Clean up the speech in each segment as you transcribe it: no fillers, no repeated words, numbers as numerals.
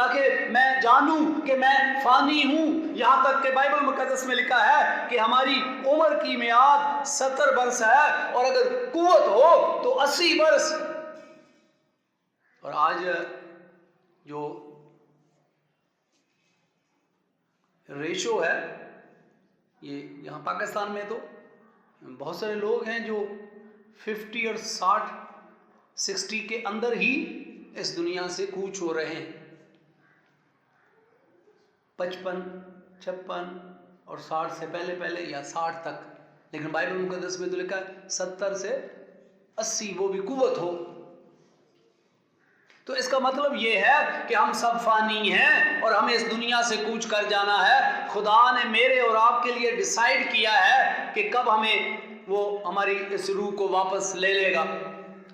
تاکہ میں جانوں کہ میں فانی ہوں. یہاں تک کہ بائبل مقدس میں لکھا ہے کہ ہماری عمر کی میعاد 70 برس ہے اور اگر قوت ہو تو 80 برس. اور آج جو ریشو ہے یہ یہاں پاکستان میں تو بہت سارے لوگ ہیں جو 50 اور 60 کے اندر ہی اس دنیا سے کوچ ہو رہے ہیں. 55 56 اور 60 سے پہلے یا 60 تک. لیکن بائبل مقدس میں تو لکھا ہے 70 سے 80 وہ بھی قوت ہو. تو اس کا مطلب یہ ہے کہ ہم سب فانی ہیں اور ہمیں اس دنیا سے کوچ کر جانا ہے. خدا نے میرے اور آپ کے لیے ڈیسائیڈ کیا ہے کہ کب ہمیں وہ ہماری اس روح کو واپس لے لے گا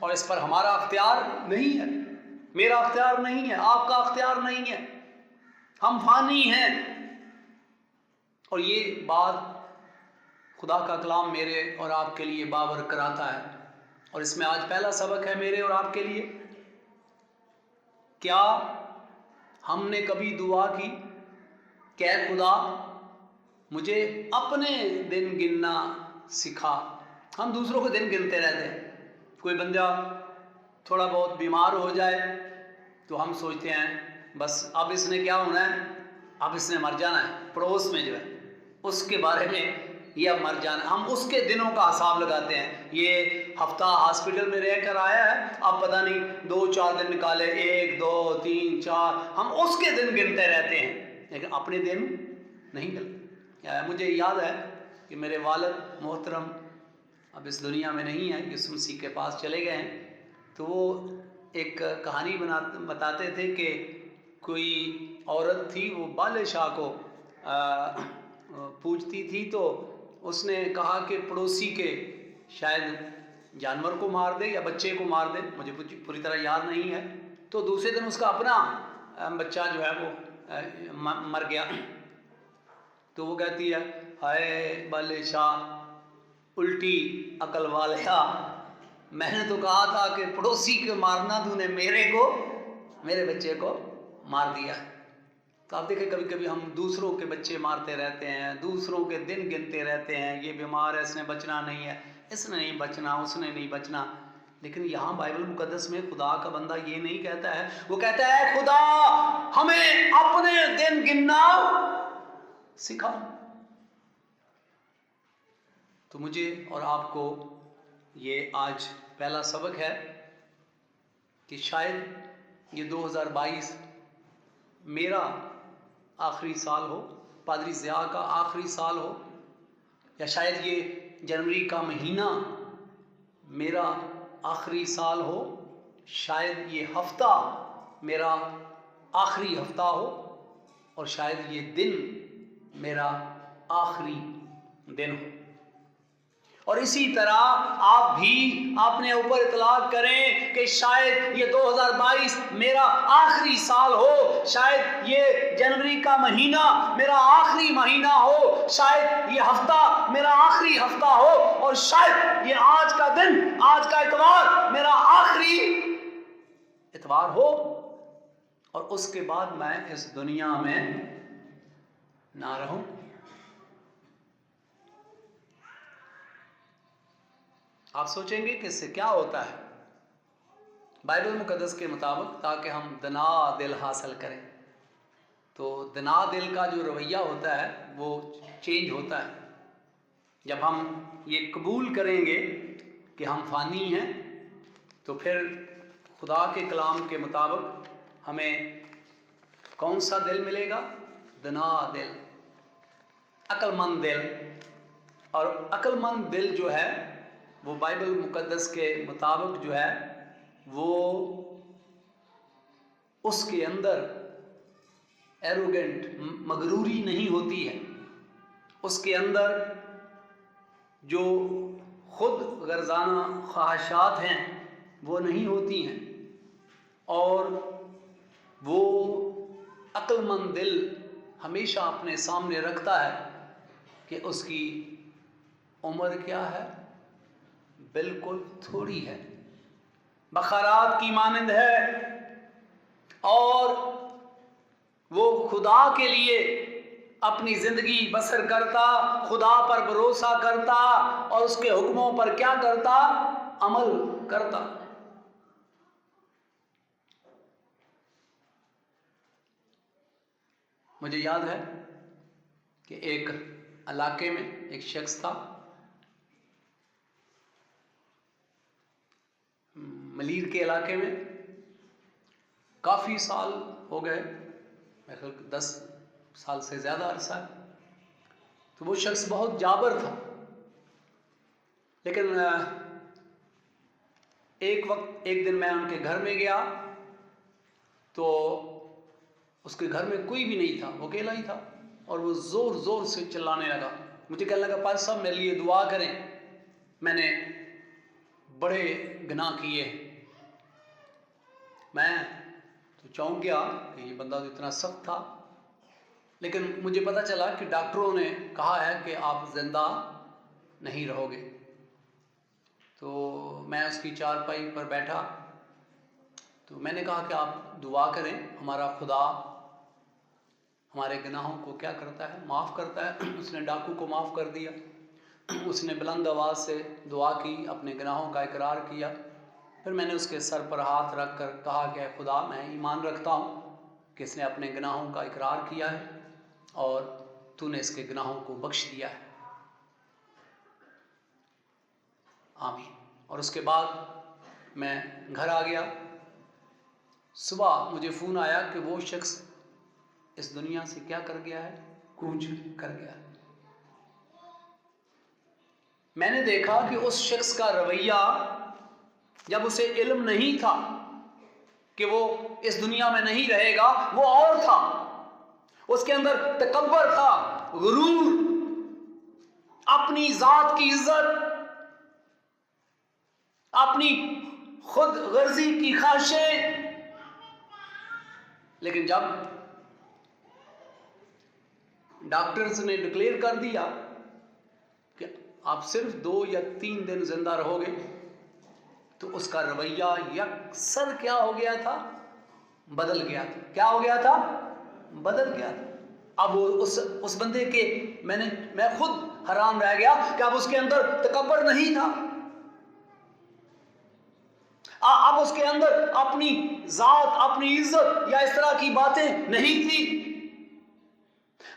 اور اس پر ہمارا اختیار نہیں ہے. میرا اختیار نہیں ہے, آپ کا اختیار نہیں ہے. ہم فانی ہیں. اور یہ بات خدا کا کلام میرے اور آپ کے لیے باور کراتا ہے. اور اس میں آج پہلا سبق ہے میرے اور آپ کے لیے. کیا ہم نے کبھی دعا کی کہ اے خدا مجھے اپنے دن گننا سکھا؟ ہم دوسروں کے دن گنتے رہتے ہیں. کوئی بندہ تھوڑا بہت بیمار ہو جائے تو ہم سوچتے ہیں بس اب اس نے کیا ہونا ہے, اب اس نے مر جانا ہے. پڑوس میں جو ہے اس کے بارے میں یہ اب مر جانا, ہم اس کے دنوں کا حساب لگاتے ہیں. یہ ہفتہ ہاسپٹل میں رہ کر آیا ہے, اب پتہ نہیں 2-4 دن نکالے, 1 2 3 4, ہم اس کے دن گنتے رہتے ہیں لیکن اپنے دن نہیں گنتے. مجھے یاد ہے کہ میرے والد محترم اب اس دنیا میں نہیں ہیں, یسوع مسیح کے پاس چلے گئے ہیں. تو وہ ایک کہانی بتاتے تھے کہ کوئی عورت تھی, وہ بالِ شاہ کو پوجتی تھی. تو اس نے کہا کہ پڑوسی کے شاید جانور کو مار دے یا بچے کو مار دے, مجھے پوری طرح یاد نہیں ہے. تو دوسرے دن اس کا اپنا بچہ جو ہے وہ مر گیا. تو وہ کہتی ہے ہائے بالِ شاہ الٹی عقل والیا, میں نے تو کہا تھا کہ پڑوسی کو مارنا, تو نے میرے بچے کو مار دیا. تو آپ دیکھیں کبھی کبھی ہم دوسروں کے بچے مارتے رہتے ہیں, دوسروں کے دن گنتے رہتے ہیں. یہ بیمار ہے, اس نے بچنا نہیں ہے, اس نے نہیں بچنا, اس نے نہیں بچنا. لیکن یہاں بائبل مقدس میں خدا کا بندہ یہ نہیں کہتا ہے, وہ کہتا ہے خدا ہمیں اپنے دن گننا سکھا. تو مجھے اور آپ کو یہ آج پہلا سبق ہے کہ شاید یہ 2022 میرا آخری سال ہو, پادری ضیاء کا آخری سال ہو, یا شاید یہ جنوری کا مہینہ میرا آخری سال ہو, شاید یہ ہفتہ میرا آخری ہفتہ ہو, اور شاید یہ دن میرا آخری دن ہو. اور اسی طرح آپ بھی اپنے اوپر اطلاق کریں کہ شاید یہ 2022 میرا آخری سال ہو, شاید یہ جنوری کا مہینہ میرا آخری مہینہ ہو, شاید یہ ہفتہ میرا آخری ہفتہ ہو, اور شاید یہ آج کا دن, آج کا اتوار میرا آخری اتوار ہو, اور اس کے بعد میں اس دنیا میں نہ رہوں. آپ سوچیں گے کہ اس سے کیا ہوتا ہے؟ بائبل مقدس کے مطابق تاکہ ہم دنا دل حاصل کریں. تو دنا دل کا جو رویہ ہوتا ہے وہ چینج ہوتا ہے جب ہم یہ قبول کریں گے کہ ہم فانی ہیں. تو پھر خدا کے کلام کے مطابق ہمیں کون سا دل ملے گا؟ دنا دل, عقل مند دل. اور عقل مند دل جو ہے وہ بائبل مقدس کے مطابق جو ہے وہ اس کے اندر ایروگنٹ, مغروری نہیں ہوتی ہے. اس کے اندر جو خود غرضانہ خواہشات ہیں وہ نہیں ہوتی ہیں, اور وہ عقل مند دل ہمیشہ اپنے سامنے رکھتا ہے کہ اس کی عمر کیا ہے؟ بالکل تھوڑی ہے, بخارات کی مانند ہے, اور خدا کے لیے اپنی زندگی بسر کرتا، خدا پر بھروسہ کرتا اور اس کے حکموں پر کیا کرتا؟ عمل کرتا۔ مجھے یاد ہے کہ ایک علاقے میں ایک شخص تھا، ملیر کے علاقے میں، کافی سال ہو گئے، میرے خیال 10 سال سے زیادہ عرصہ ہے۔ تو وہ شخص بہت جابر تھا، لیکن ایک دن میں ان کے گھر میں گیا تو اس کے گھر میں کوئی بھی نہیں تھا، وہ اکیلا ہی تھا، اور وہ زور زور سے چلانے لگا، مجھے کہنے لگا پادری صاحب میرے لیے دعا کریں، میں نے بڑے گناہ کیے۔ میں تو چونک گیا کہ یہ بندہ تو اتنا سخت تھا، لیکن مجھے پتہ چلا کہ ڈاکٹروں نے کہا ہے کہ آپ زندہ نہیں رہو گے۔ تو میں اس کی چارپائی پر بیٹھا تو میں نے کہا کہ آپ دعا کریں، ہمارا خدا ہمارے گناہوں کو کیا کرتا ہے؟ معاف کرتا ہے۔ اس نے ڈاکو کو معاف کر دیا۔ اس نے بلند آواز سے دعا کی، اپنے گناہوں کا اقرار کیا۔ پھر میں نے اس کے سر پر ہاتھ رکھ کر کہا کہ اے خدا، میں ایمان رکھتا ہوں کہ اس نے اپنے گناہوں کا اقرار کیا ہے اور تو نے اس کے گناہوں کو بخش دیا ہے، آمین۔ اور اس کے بعد میں گھر آ گیا۔ صبح مجھے فون آیا کہ وہ شخص اس دنیا سے کیا کر گیا ہے؟ کوچ کر گیا۔ میں نے دیکھا کہ اس شخص کا رویہ، جب اسے علم نہیں تھا کہ وہ اس دنیا میں نہیں رہے گا، وہ اور تھا۔ اس کے اندر تکبر تھا، غرور، اپنی ذات کی عزت، اپنی خود غرضی کی خواہشیں۔ لیکن جب ڈاکٹرز نے ڈکلیئر کر دیا کہ آپ صرف 2 یا 3 دن زندہ رہو گے، تو اس کا رویہ یکسر کیا ہو گیا تھا؟ بدل گیا تھا۔ کیا ہو گیا تھا؟ بدل گیا تھا۔ اب وہ اس بندے کے میں خود حیران رہ گیا کہ اب اس کے اندر تکبر نہیں تھا، اب اس کے اندر اپنی ذات، اپنی عزت یا اس طرح کی باتیں نہیں تھی،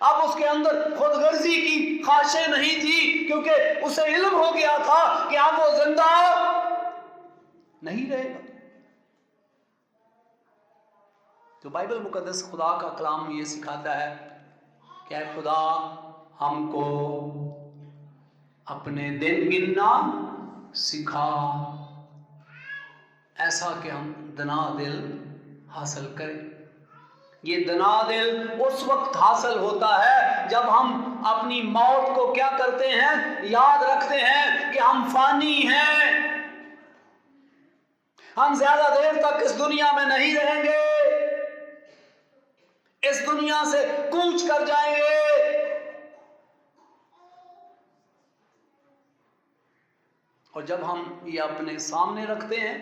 اب اس کے اندر خود غرضی کی خواہشیں نہیں تھی، کیونکہ اسے علم ہو گیا تھا کہ اب وہ زندہ نہیں رہے گا۔ تو بائبل مقدس خدا کا کلام یہ سکھاتا ہے کہ اے خدا ہم کو اپنے دن گننا سکھا، ایسا کہ ہم دنا دل حاصل کریں۔ یہ دنا دل اس وقت حاصل ہوتا ہے جب ہم اپنی موت کو کیا کرتے ہیں؟ یاد رکھتے ہیں کہ ہم فانی ہیں، ہم زیادہ دیر تک اس دنیا میں نہیں رہیں گے، اس دنیا سے کوچ کر جائیں گے۔ اور جب ہم یہ اپنے سامنے رکھتے ہیں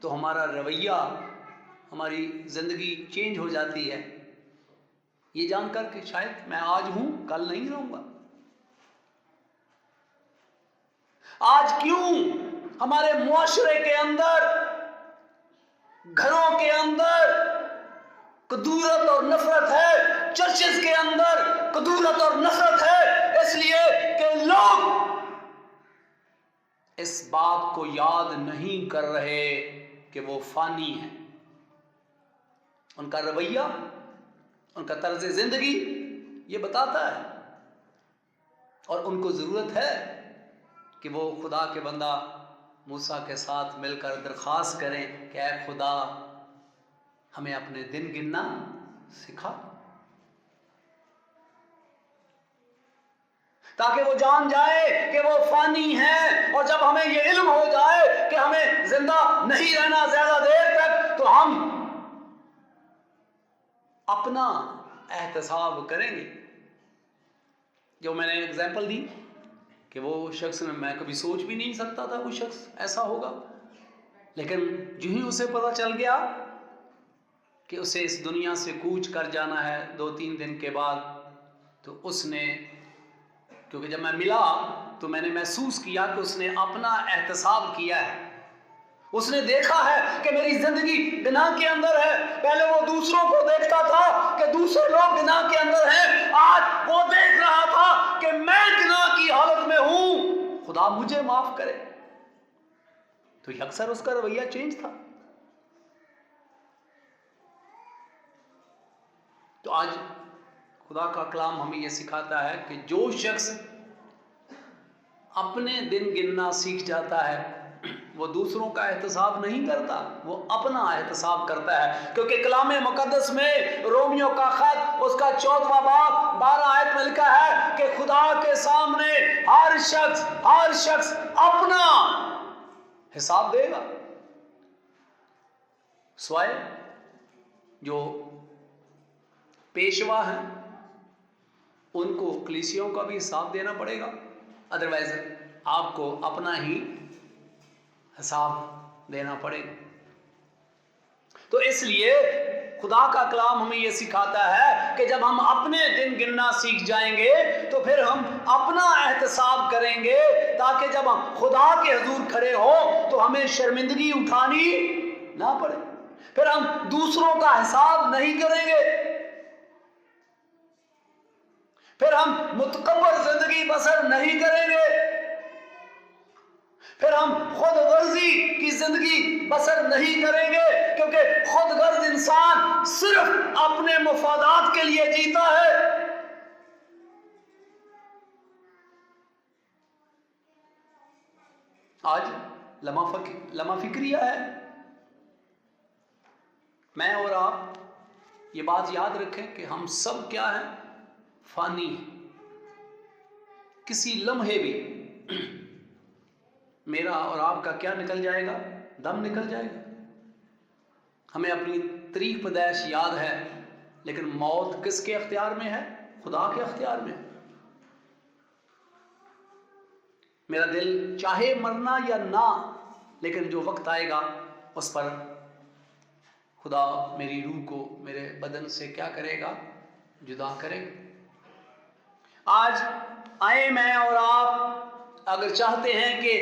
تو ہمارا رویہ، ہماری زندگی چینج ہو جاتی ہے، یہ جان کر کہ شاید میں آج ہوں، کل نہیں رہوں گا۔ آج کیوں ہمارے معاشرے کے اندر، گھروں کے اندر کدورت اور نفرت ہے، چرچز کے اندر کدورت اور نفرت ہے؟ اس لیے کہ لوگ اس بات کو یاد نہیں کر رہے کہ وہ فانی ہیں۔ ان کا رویہ، ان کا طرز زندگی یہ بتاتا ہے، اور ان کو ضرورت ہے کہ وہ خدا کے بندہ موسیٰ کے ساتھ مل کر درخواست کریں کہ اے خدا ہمیں اپنے دن گننا سکھا، تاکہ وہ جان جائے کہ وہ فانی ہیں، اور جب ہمیں یہ علم ہو جائے کہ ہمیں زندہ نہیں رہنا زیادہ دیر تک، تو ہم اپنا احتساب کریں گے۔ جو میں نے اگزامپل دی کہ وہ شخص میں کبھی سوچ بھی نہیں سکتا تھا وہ شخص ایسا ہوگا، لیکن جو ہی اسے پتہ چل گیا کہ اسے اس دنیا سے کوچ کر جانا ہے 2-3 دن کے بعد، تو اس نے، کیونکہ جب میں ملا تو میں نے محسوس کیا کہ اس نے اپنا احتساب کیا ہے. اس نے دیکھا ہے کہ میری زندگی گناہ کے اندر ہے. پہلے وہ دوسروں کو دیکھتا تھا کہ دوسرے لوگ گناہ کے اندر ہیں، آج وہ دیکھ رہا تھا کہ میں گناہ کی حالت میں ہوں، خدا مجھے معاف کرے. تو اکثر اس کا رویہ چینج تھا. تو آج خدا کا کلام ہمیں یہ سکھاتا ہے کہ جو شخص اپنے دن گننا سیکھ جاتا ہے وہ دوسروں کا احتساب نہیں کرتا، وہ اپنا احتساب کرتا ہے. کیونکہ کلام مقدس میں رومیو کا خط اس کا 14واں باب 12 آیت میں لکھا ہے کہ خدا کے سامنے ہر شخص اپنا حساب دے گا، سوائے جو پیشوا ہیں ان کو کلیسیوں کا بھی حساب دینا پڑے گا، ادروائز آپ کو اپنا ہی حساب دینا پڑے گا. تو اس لیے خدا کا کلام ہمیں یہ سکھاتا ہے کہ جب ہم اپنے دن گننا سیکھ جائیں گے تو پھر ہم اپنا احتساب کریں گے، تاکہ جب ہم خدا کے حضور کھڑے ہو تو ہمیں شرمندگی اٹھانی نہ پڑے. پھر ہم دوسروں کا حساب نہیں کریں گے، پھر ہم متکبر زندگی بسر نہیں کریں گے، پھر ہم خود غرضی کی زندگی بسر نہیں کریں گے. کیونکہ خود غرض انسان صرف اپنے مفادات کے لیے جیتا ہے. آج لمحہ فکریہ ہے. میں اور آپ یہ بات یاد رکھیں کہ ہم سب کیا ہیں؟ فانی ہیں. کسی لمحے بھی میرا اور آپ کا کیا نکل جائے گا؟ دم نکل جائے گا. ہمیں اپنی تاریخ پیدائش یاد ہے، لیکن موت کس کے اختیار میں ہے؟ خدا کے اختیار میں. میرا دل چاہے مرنا یا نہ، لیکن جو وقت آئے گا اس پر خدا میری روح کو میرے بدن سے کیا کرے گا؟ جدا کرے گا. آج آئے میں اور آپ اگر چاہتے ہیں کہ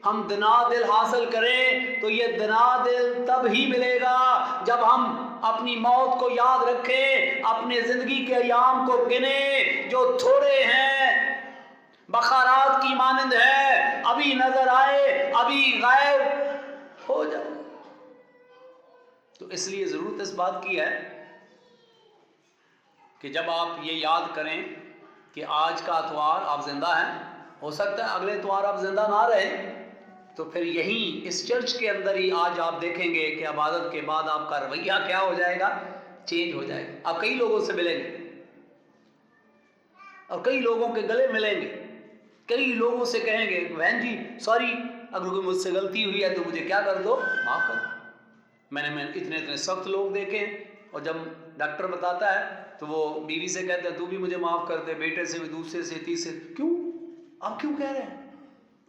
ہم دنا دل حاصل کریں تو یہ دنا دل تب ہی ملے گا جب ہم اپنی موت کو یاد رکھیں، اپنے زندگی کے ایام کو گنیں جو تھوڑے ہیں، بخارات کی مانند ہے، ابھی نظر آئے ابھی غائب ہو جائے. تو اس لیے ضرورت اس بات کی ہے کہ جب آپ یہ یاد کریں کہ آج کا اتوار آپ زندہ ہیں، ہو سکتا ہے اگلے اتوار آپ زندہ نہ رہیں، تو پھر یہیں اس چرچ کے اندر ہی آج آپ دیکھیں گے کہ عبادت کے بعد آپ کا رویہ کیا ہو جائے گا؟ چینج ہو جائے گا. آپ کئی لوگوں سے ملیں گے اور کئی لوگوں کے گلے ملیں گے، کئی لوگوں سے کہیں گے بہن جی سوری، اگر کوئی مجھ سے غلطی ہوئی ہے تو مجھے کیا کر دو؟ معاف کر دو. میں نے اتنے سخت لوگ دیکھے، اور جب ڈاکٹر بتاتا ہے تو وہ بیوی سے کہتے ہیں تو بھی مجھے معاف کر دے، بیٹے سے بھی، دوسرے سے، تیسرے. کیوں؟ آپ کیوں کہہ رہے ہیں؟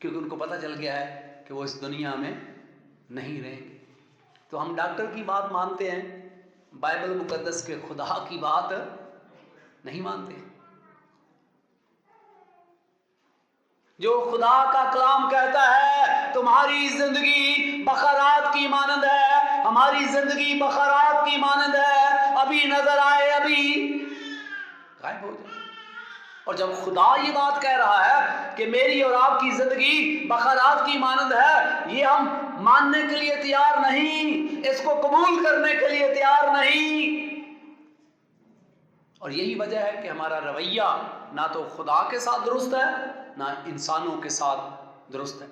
کیونکہ ان کو پتہ چل گیا ہے کہ وہ اس دنیا میں نہیں رہیں گے. تو ہم ڈاکٹر کی بات مانتے ہیں، بائبل مقدس کے خدا کی بات نہیں مانتے. جو خدا کا کلام کہتا ہے تمہاری زندگی بخارات کی مانند ہے، ہماری زندگی بخارات کی مانند ہے، ابھی نظر آئے ابھی غائب ہو جائے. اور جب خدا یہ بات کہہ رہا ہے کہ میری اور آپ کی زندگی بخارات کی مانند ہے، یہ ہم ماننے کے لیے تیار نہیں، اس کو قبول کرنے کے لیے تیار نہیں. اور یہی وجہ ہے کہ ہمارا رویہ نہ تو خدا کے ساتھ درست ہے نہ انسانوں کے ساتھ درست ہے.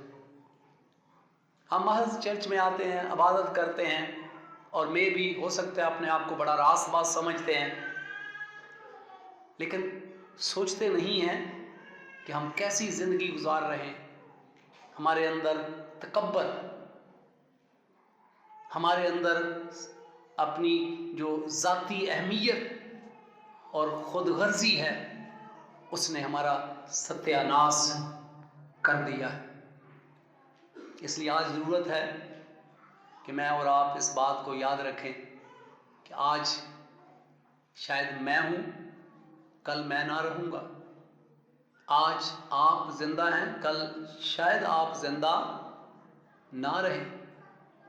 ہم محض چرچ میں آتے ہیں، عبادت کرتے ہیں، اور میں بھی ہو سکتا ہے اپنے آپ کو بڑا راست باز سمجھتے ہیں، لیکن سوچتے نہیں ہیں کہ ہم کیسی زندگی گزار رہے ہیں. ہمارے اندر تکبر، ہمارے اندر اپنی جو ذاتی اہمیت اور خود غرضی ہے اس نے ہمارا ستیہ ناش کر دیا ہے. اس لیے آج ضرورت ہے کہ میں اور آپ اس بات کو یاد رکھیں کہ آج شاید میں ہوں، کل میں نہ رہوں گا. آج آپ زندہ ہیں، کل شاید آپ زندہ نہ رہیں.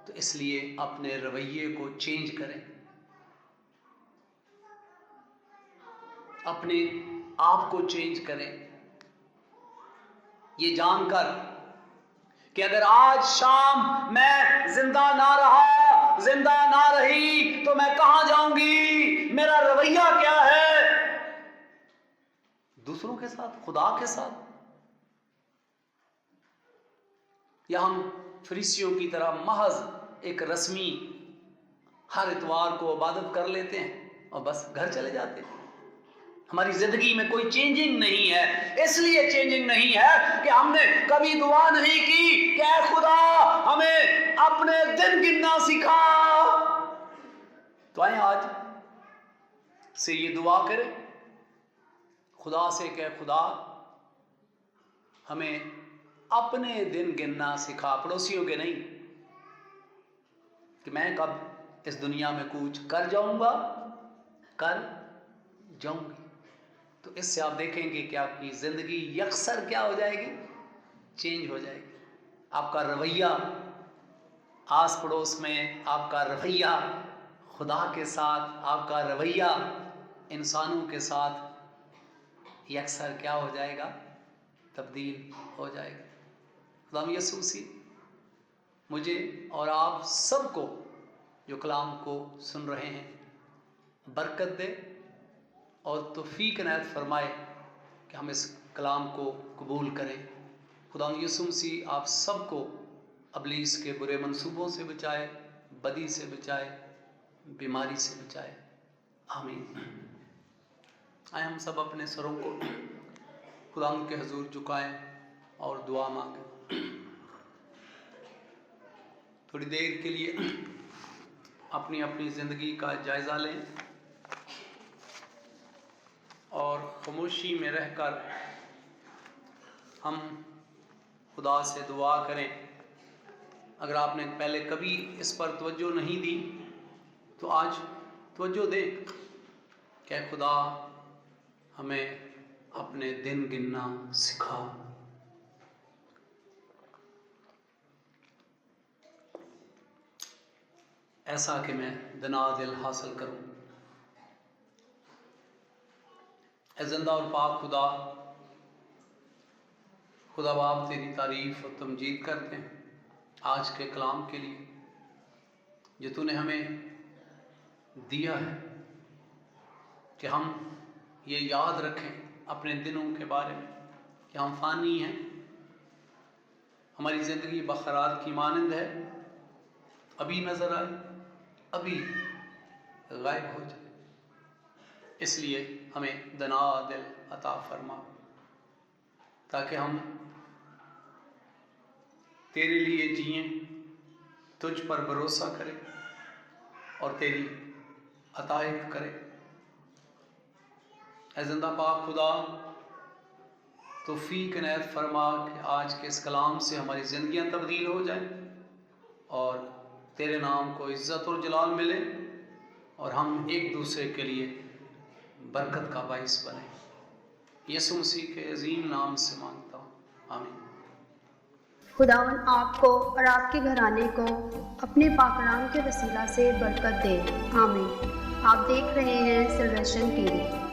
تو اس لیے اپنے رویے کو چینج کریں، اپنے آپ کو چینج کریں، یہ جان کر کہ اگر آج شام میں زندہ نہ رہا، زندہ نہ رہی تو میں کہاں جاؤں گی؟ میرا رویہ کیا ہے دوسروں کے ساتھ، خدا کے ساتھ؟ یا ہم فریسیوں کی طرح محض ایک رسمی ہر اتوار کو عبادت کر لیتے ہیں اور بس گھر چلے جاتے ہیں؟ ہماری زندگی میں کوئی چینجنگ نہیں ہے. اس لیے چینجنگ نہیں ہے کہ ہم نے کبھی دعا نہیں کی کہ اے خدا ہمیں اپنے دن گننا سکھا. تو آئیں آج سے یہ دعا کریں خدا سے کہ خدا ہمیں اپنے دن گننا سکھا، پڑوسیوں کے نہیں، کہ میں کب اس دنیا میں کوچ کر جاؤں گا، کر جاؤں گی. تو اس سے آپ دیکھیں گے کہ آپ کی زندگی یکسر کیا ہو جائے گی؟ چینج ہو جائے گی. آپ کا رویہ آس پڑوس میں، آپ کا رویہ خدا کے ساتھ، آپ کا رویہ انسانوں کے ساتھ یکسر کیا ہو جائے گا؟ تبدیل ہو جائے گا. خدا یسوع مسیح مجھے اور آپ سب کو جو کلام کو سن رہے ہیں برکت دے اور توفیق عنایت فرمائے کہ ہم اس کلام کو قبول کریں. خدا یسوع مسیح آپ سب کو ابلیس کے برے منصوبوں سے بچائے، بدی سے بچائے، بیماری سے بچائے. آمین. آئے ہم سب اپنے سروں کو خدا کے حضور جھکائیں اور دعا مانگیں. تھوڑی دیر کے لیے اپنی اپنی زندگی کا جائزہ لیں اور خاموشی میں رہ کر ہم خدا سے دعا کریں. اگر آپ نے پہلے کبھی اس پر توجہ نہیں دی تو آج توجہ دیں کہ خدا ہمیں اپنے دن گننا سکھا. ایسا کہ میں دنا دل حاصل کروں. اے زندہ اور پاک خدا، خدا باپ تیری تعریف اور تمجید کرتے ہیں آج کے کلام کے لیے جو تو نے ہمیں دیا ہے کہ ہم یہ یاد رکھیں اپنے دنوں کے بارے میں کہ ہم فانی ہیں، ہماری زندگی بخارات کی مانند ہے، ابھی نظر آئے ابھی غائب ہو جائے. اس لیے ہمیں دنا دل عطا فرما تاکہ ہم تیرے لیے جئیں، تجھ پر بھروسہ کریں اور تیری عطائف کریں. اے زندہ پاک خدا، توفیق عنایت فرما کہ آج کے اس کلام سے ہماری زندگیاں تبدیل ہو جائیں اور تیرے نام کو عزت اور جلال ملے اور ہم ایک دوسرے کے لیے برکت کا باعث بنے. یسوع مسیح کے عظیم نام سے مانگتا ہوں، آمین. خداوند آپ کو اور آپ کے گھرانے کو اپنے پاک کلام کے وسیلہ سے برکت دے، آمین. آپ دیکھ رہے ہیں سلویشن ٹی وی.